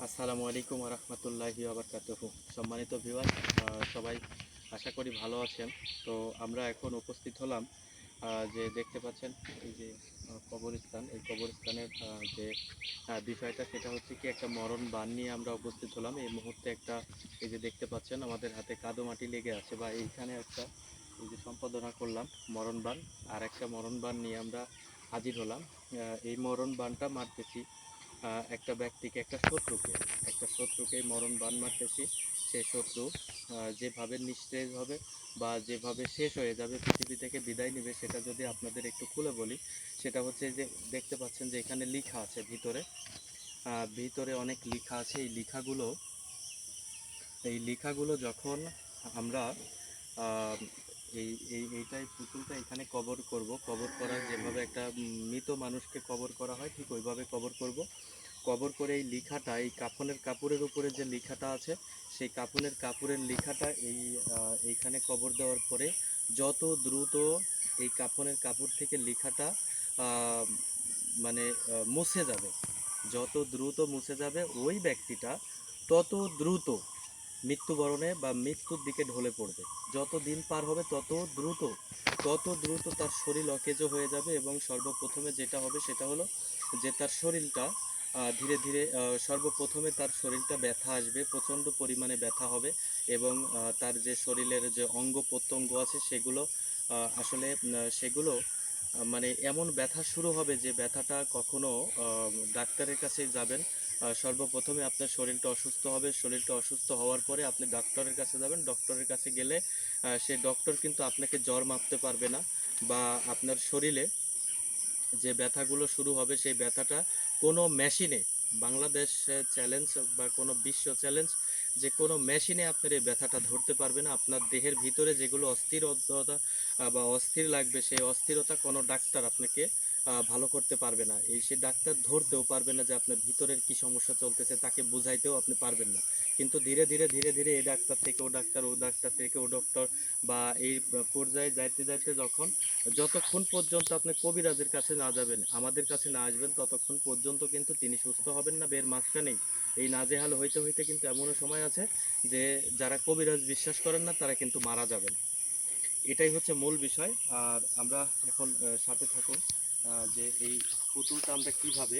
আসসালামু আলাইকুম ওয়া রাহমাতুল্লাহি ওয়া বারাকাতুহু। সম্মানিত ভিউয়ার, সবাই আশা করি ভালো আছেন। তো আমরা এখন উপস্থিত হলাম, যে দেখতে পাচ্ছেন এই যে কবরস্থান, এই কবরস্থানের যে বিষয়টা, সেটা হচ্ছে কি একটা মরণ বান নিয়ে আমরা উপস্থিত হলাম এই মুহূর্তে। একটা এই যে দেখতে পাচ্ছেন আমাদের হাতে কাদো মাটি লেগে আছে, বা এইখানে একটা এই যে সম্পাদনা করলাম মরণ বান, আর একটা মরণ বান নিয়ে আমরা হাজির হলাম। এই মরণ বানটা মারতেছি একটা ব্যক্তিকে, একটা শত্রুকে মরণ বান মারতেছি। সেই শত্রু যেভাবে নিঃশেষ হবে বা যেভাবে শেষ হয়ে যাবে, পৃথিবী থেকে বিদায় নেবে, সেটা যদি আপনাদের একটু খুলে বলি, সেটা হচ্ছে যে দেখতে পাচ্ছেন যে এখানে লেখা আছে ভিতরে, ভিতরে অনেক লেখা আছে। এই লেখাগুলো যখন আমরা আহ, এইটাই পুতুলটা এখানে কবর করব, কবর করার যেভাবে একটা মৃত মানুষকে কবর করা হয়, ঠিক ওইভাবে কবর করব। কবর করে এই লেখাটা, এই কাফনের কাপড়ের উপরে যে লেখাটা আছে, সেই কাফনের কাপড়ের লেখাটা এইখানে কবর দেওয়ার পরে যত দ্রুত এই কাফনের কাপড় থেকে লেখাটা আহ, মানে মুছে যাবে, যত দ্রুত মুছে যাবে ওই ব্যক্তিটা তত দ্রুত মৃত্যুবরণে বা মৃত্যুর দিকে ঢলে পড়বে। যত দিন পার হবে তত দ্রুত তার শরীর অকেজো হয়ে যাবে, এবং সর্বপ্রথমে যেটা হবে সেটা হলো যে তার শরীরটা ধীরে ধীরে সর্বপ্রথমে তার শরীরটা ব্যথা আসবে, প্রচণ্ড পরিমাণে ব্যথা হবে, এবং তার যে শরীরের যে অঙ্গ প্রত্যঙ্গ আছে সেগুলো আসলে সেগুলো মানে এমন ব্যথা শুরু হবে যে ব্যথাটা কখনো ডাক্তারের কাছে যাবেন। সর্বপ্রথমে আপনার শরীরটা অসুস্থ হবে, শরীরটা অসুস্থ হওয়ার পরে আপনি ডক্টরের কাছে যাবেন। ডক্টরের কাছে গেলে সে ডক্টর কিন্তু আপনাকে জ্বর মাপতে পারবে না, বা আপনার শরীরে যে ব্যথাগুলো শুরু হবে সেই ব্যথাটা কোনো মেশিনে, বাংলাদেশ চ্যালেঞ্জ বা কোনো বিশ্ব চ্যালেঞ্জ, যে কোনো মেশিনে আপনার এই ব্যথাটা ধরতে পারবে না। আপনার দেহের ভিতরে যেগুলো অস্থিরতা বা অস্থির লাগবে, সেই অস্থিরতা কোনো ডাক্তার আপনাকে ভালো করতে পারবে না। সে ডাক্তার ধরতেও পারবে না যে আপনার ভিতরের কি সমস্যা চলতেছে, তাকে বুঝাইতেও আপনি পারবেন না। কিন্তু ধীরে ধীরে এই ডাক্তার থেকে ও ডাক্তার, ও ডাক্তার থেকে ও ডক্টর, বা এই পর্যায়ে যাইতে যাইতে যতক্ষণ পর্যন্ত আপনি কবিরাজের কাছে না যাবেন, আমাদের কাছে না আসবেন, ততক্ষণ পর্যন্ত কিন্তু তিনি সুস্থ হবেন না। বের মাঝখানেই এই নাজেহাল হইতে হইতে কিন্তু এমনও সময় আছে যে যারা কবিরাজ বিশ্বাস করেন না তারা কিন্তু মারা যাবেন। এটাই হচ্ছে মূল বিষয়। আর আমরা এখন সাথে থাকুন, যে এই পুতুলটা আমরা কিভাবে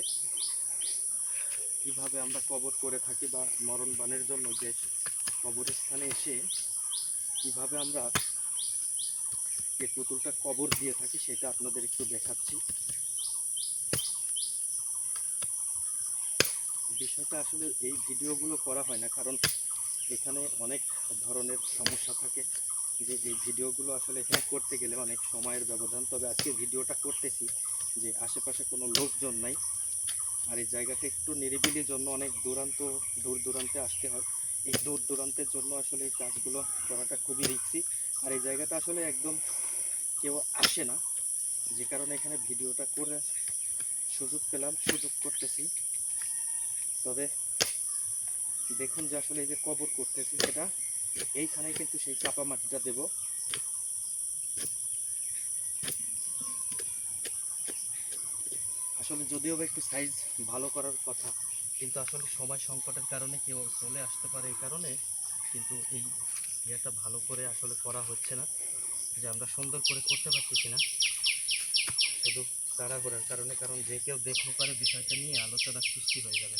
আমরা কবর করে থাকি, বা মরণ বানের জন্য যে কবরস্থানে এসে কিভাবে আমরা এই পুতুলটা কবর দিয়ে থাকি, সেটা আপনাদের একটু দেখাচ্ছি। বিষয়টা আসলে এই ভিডিওগুলো করা হয় না, কারণ এখানে অনেক ধরনের সমস্যা থাকে, যে এই ভিডিওগুলো আসলে এখানে করতে গেলে অনেক সময়ের ব্যবধান। তবে আজকে ভিডিওটা করতেছি যে আশেপাশে কোনো লোকজন নাই, আর এই জায়গাটা একটু নিরিবিলির জন্য অনেক দূর দূরান্তে আসতে হয়। এই দূর দূরান্তের জন্য আসলে এই কাজগুলো করাটা খুবই রিস্কি, আর এই জায়গাটা আসলে একদম কেউ আসে না, যে কারণে এখানে ভিডিওটা করে সুযোগ করতেছি। তবে দেখুন যে আসলে এই যে কবর করতেছি, সেটা এইখানে কিন্তু সেই চাপা মাটিটা দেব। আসলে যদিও বা একটু সাইজ ভালো করার কথা, কিন্তু আসলে সময় সংকটের কারণে কেউ চলে আসতে পারে, এই কারণে কিন্তু এই ইয়েটা ভালো করে আসলে করা হচ্ছে না, যে আমরা সুন্দর করে করতে পারতেছি না শুধু তাড়াহুড়ার কারণে। কারণ যে কেউ দেখতে পারে বিষয়টা নিয়ে আলোচনা সৃষ্টি হয়ে যাবে,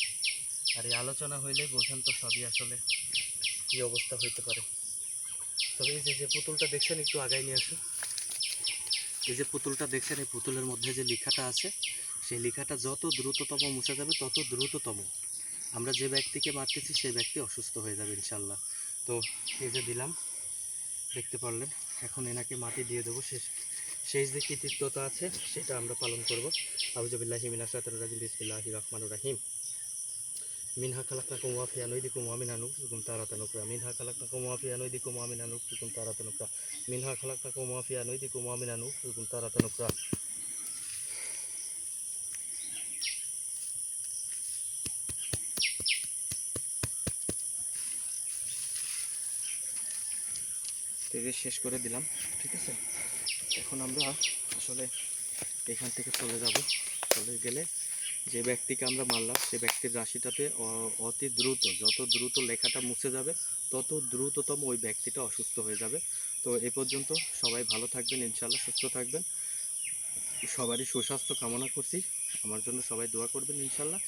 আর এই আলোচনা হইলেই বোঝেন তো সবই আসলে কী অবস্থা হইতে পারে। তবে এই যে পুতুলটা দেখছেন, একটু আগায় নিয়ে আসুন। এই যে পুতুলটা দেখছেন, এই পুতুলের মধ্যে যে লেখাটা আছে, সেই লেখাটা যত দ্রুততম মুছে যাবে তত দ্রুততম আমরা যে ব্যক্তিকে মারতেছি সেই ব্যক্তি অসুস্থ হয়ে যাবে ইনশাল্লাহ। তো এই যে দিলাম, দেখতে পারলেন। এখন এনাকে মাটি দিয়ে দেবো। শেষ যে কৃতিত্বতা আছে সেটা আমরা পালন করবো। আউযুবিল্লাহি মিনাশ শাইতানির রাজিম, বিসমিল্লাহির রহমানির রহিম। মিনহা খালাকনাকুম ওয়া ফিহা নুইদিকুম ওয়া মিনহা নুখরিজুকুম তারাতান উখরা। মিনহা খালাকনাকুম ওয়া ফিহা নুইদিকুম ওয়া মিনহা নুখরিজুকুম তারাতান উখরা। মিনহা খালাকনাকুম ওয়া ফিহা নুইদিকুম ওয়া মিনহা নুখরিজুকুম তারাতান উখরা। থেকে শেষ করে দিলাম, ঠিক আছে। এখন আমরা আসলে এখান থেকে চলে যাব। চলে গেলে যে ব্যক্তিকে আমরা মারলাম সে ব্যক্তির রাশিটাতে অতি দ্রুত, যত দ্রুত লেখাটা মুছে যাবে তত দ্রুততম ওই ব্যক্তিটা অসুস্থ হয়ে যাবে। তো এ পর্যন্ত সবাই ভালো থাকবেন, ইনশাআল্লাহ সুস্থ থাকবেন। সবারই সুস্বাস্থ্য কামনা করছি। আমার জন্য সবাই দোয়া করবেন ইনশাআল্লাহ।